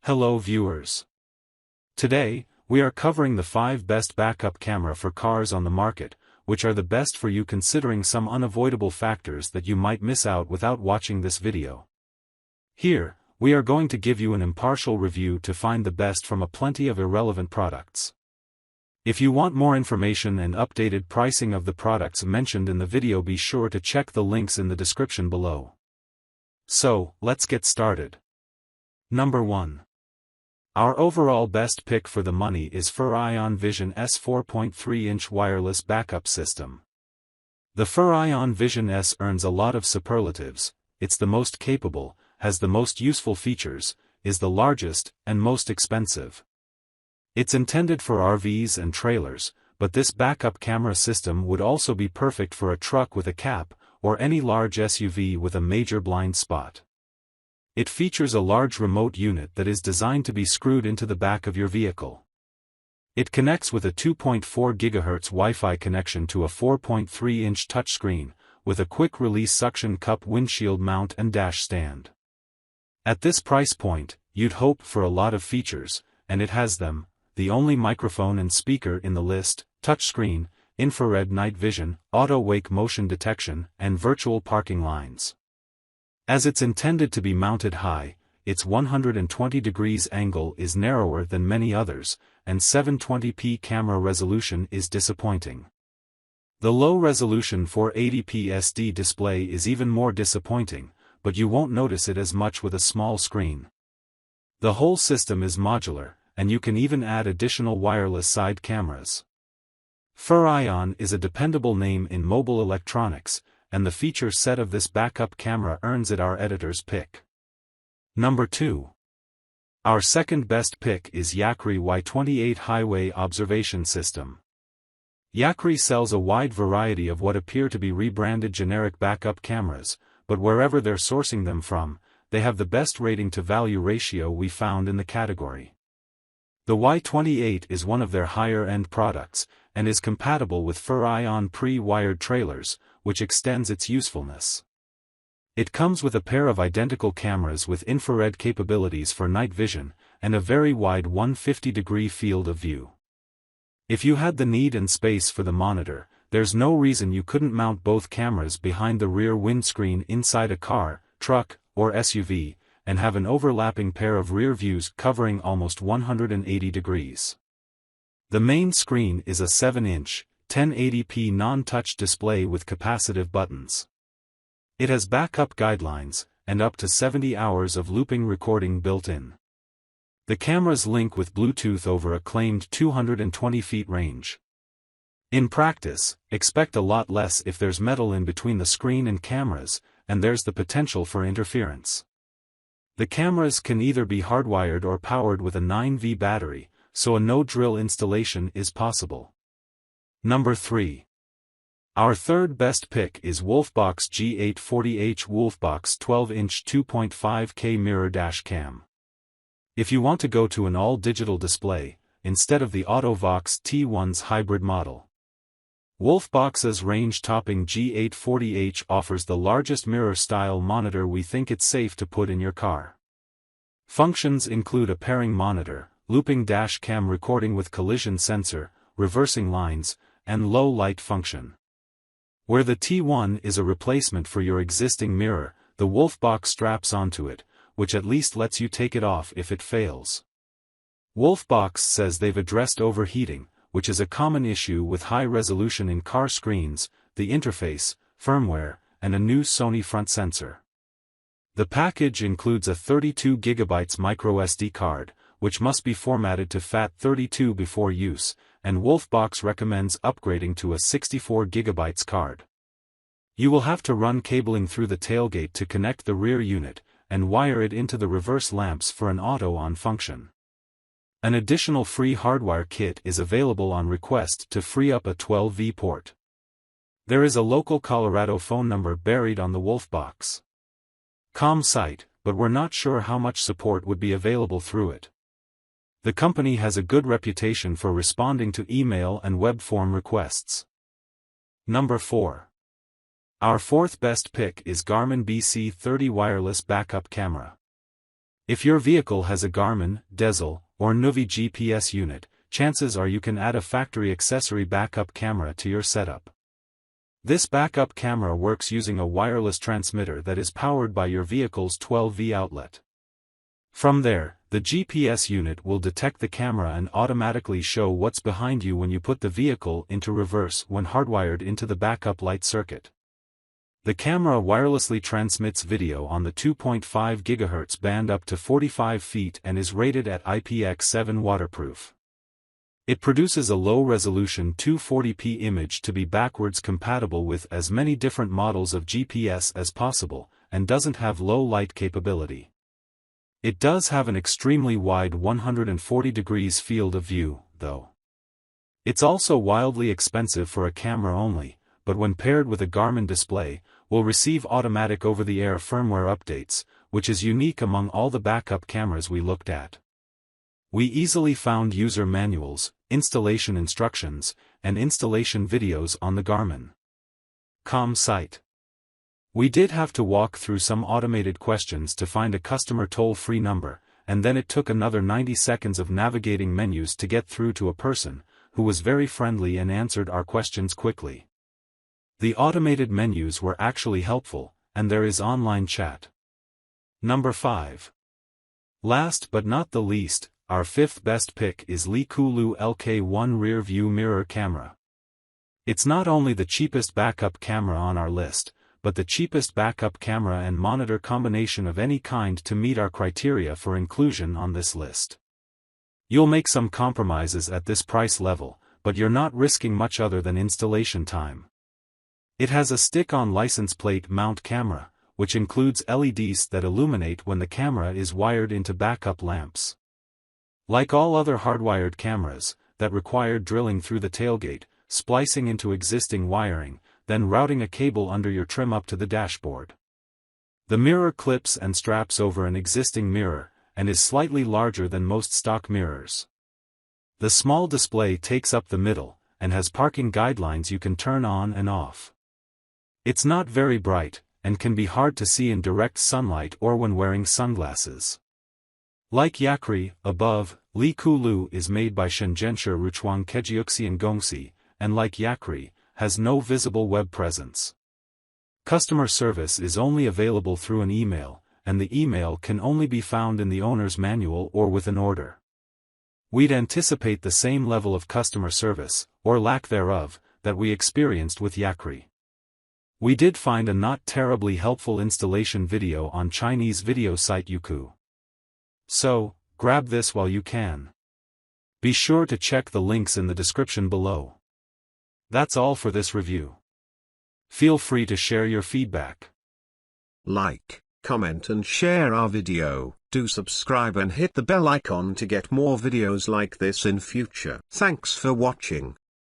Hello viewers. Today, we are covering the 5 best backup camera for cars on the market, which are the best for you considering some unavoidable factors that you might miss out without watching this video. Here, we are going to give you an impartial review to find the best from a plenty of irrelevant products. If you want more information and updated pricing of the products mentioned in the video, be sure to check the links in the description below. So, let's get started. Number 1. Our overall best pick for the money is Furrion Vision S 4.3-inch wireless backup system. The Furrion Vision S earns a lot of superlatives. It's the most capable, has the most useful features, is the largest, and most expensive. It's intended for RVs and trailers, but this backup camera system would also be perfect for a truck with a cap, or any large SUV with a major blind spot. It features a large remote unit that is designed to be screwed into the back of your vehicle. It connects with a 2.4 GHz Wi-Fi connection to a 4.3-inch touchscreen, with a quick-release suction cup windshield mount and dash stand. At this price point, you'd hope for a lot of features, and it has them: the only microphone and speaker in the list, touchscreen, infrared night vision, auto-wake motion detection, and virtual parking lines. As it's intended to be mounted high, its 120 degrees angle is narrower than many others, and 720p camera resolution is disappointing. The low-resolution 480p SD display is even more disappointing, but you won't notice it as much with a small screen. The whole system is modular, and you can even add additional wireless side cameras. Furrion is a dependable name in mobile electronics, and the feature set of this backup camera earns it our editor's pick. Number 2. Our second best pick is Yakri Y28 Highway Observation System. Yakri sells a wide variety of what appear to be rebranded generic backup cameras, but wherever they're sourcing them from, they have the best rating-to-value ratio we found in the category. The Y28 is one of their higher-end products, and is compatible with Furrion pre-wired trailers, which extends its usefulness. It comes with a pair of identical cameras with infrared capabilities for night vision, and a very wide 150-degree field of view. If you had the need and space for the monitor, there's no reason you couldn't mount both cameras behind the rear windscreen inside a car, truck, or SUV, and have an overlapping pair of rear views covering almost 180 degrees. The main screen is a 7-inch, 1080p non-touch display with capacitive buttons. It has backup guidelines, and up to 70 hours of looping recording built in. The cameras link with Bluetooth over a claimed 220 feet range. In practice, expect a lot less if there's metal in between the screen and cameras, and there's the potential for interference. The cameras can either be hardwired or powered with a 9V battery, so a no-drill installation is possible. Number 3. Our third best pick is WOLFBOX G840H WOLFBOX 12-inch 2.5K mirror dash cam. If you want to go to an all-digital display, instead of the AutoVox T1's hybrid model, WOLFBOX's range-topping G840H offers the largest mirror-style monitor we think it's safe to put in your car. Functions include a pairing monitor, looping dash cam recording with collision sensor, reversing lines, and low light function. Where the T1 is a replacement for your existing mirror, the WOLFBOX straps onto it, which at least lets you take it off if it fails. WOLFBOX says they've addressed overheating, which is a common issue with high resolution in car screens, the interface, firmware, and a new Sony front sensor. The package includes a 32 GB microSD card, which must be formatted to FAT32 before use, and WOLFBOX recommends upgrading to a 64 GB card. You will have to run cabling through the tailgate to connect the rear unit, and wire it into the reverse lamps for an auto-on function. An additional free hardwire kit is available on request to free up a 12V port. There is a local Colorado phone number buried on the WOLFBOX.com site, but we're not sure how much support would be available through it. The company has a good reputation for responding to email and web form requests. Number 4. Our fourth best pick is Garmin BC30 wireless backup camera. If your vehicle has a Garmin, Diesel, or Nuvi GPS unit, chances are you can add a factory accessory backup camera to your setup. This backup camera works using a wireless transmitter that is powered by your vehicle's 12V outlet. From there, the GPS unit will detect the camera and automatically show what's behind you when you put the vehicle into reverse when hardwired into the backup light circuit. The camera wirelessly transmits video on the 2.5 GHz band up to 45 feet and is rated at IPX7 waterproof. It produces a low-resolution 240p image to be backwards compatible with as many different models of GPS as possible, and doesn't have low light capability. It does have an extremely wide 140 degrees field of view, though. It's also wildly expensive for a camera only, but when paired with a Garmin display, will receive automatic over-the-air firmware updates, which is unique among all the backup cameras we looked at. We easily found user manuals, installation instructions, and installation videos on the Garmin.com site. We did have to walk through some automated questions to find a customer toll-free number, and then it took another 90 seconds of navigating menus to get through to a person, who was very friendly and answered our questions quickly. The automated menus were actually helpful, and there is online chat. Number 5. Last but not the least, our fifth best pick is Likulu LK1 rear view mirror camera. It's not only the cheapest backup camera on our list, but the cheapest backup camera and monitor combination of any kind to meet our criteria for inclusion on this list. You'll make some compromises at this price level, but you're not risking much other than installation time. It has a stick-on license plate mount camera, which includes LEDs that illuminate when the camera is wired into backup lamps. Like all other hardwired cameras, that require drilling through the tailgate, splicing into existing wiring, then routing a cable under your trim up to the dashboard. The mirror clips and straps over an existing mirror, and is slightly larger than most stock mirrors. The small display takes up the middle, and has parking guidelines you can turn on and off. It's not very bright, and can be hard to see in direct sunlight or when wearing sunglasses. Like Yakri, above, Likulu is made by Shenzhensher Ruchuang Kejiuxi Gongxi, and like Yakri, has no visible web presence. Customer service is only available through an email, and the email can only be found in the owner's manual or with an order. We'd anticipate the same level of customer service, or lack thereof, that we experienced with Yakri. We did find a not terribly helpful installation video on Chinese video site Youku. So, grab this while you can. Be sure to check the links in the description below. That's all for this review. Feel free to share your feedback. Like, comment and share our video. Do subscribe and hit the bell icon to get more videos like this in future. Thanks for watching.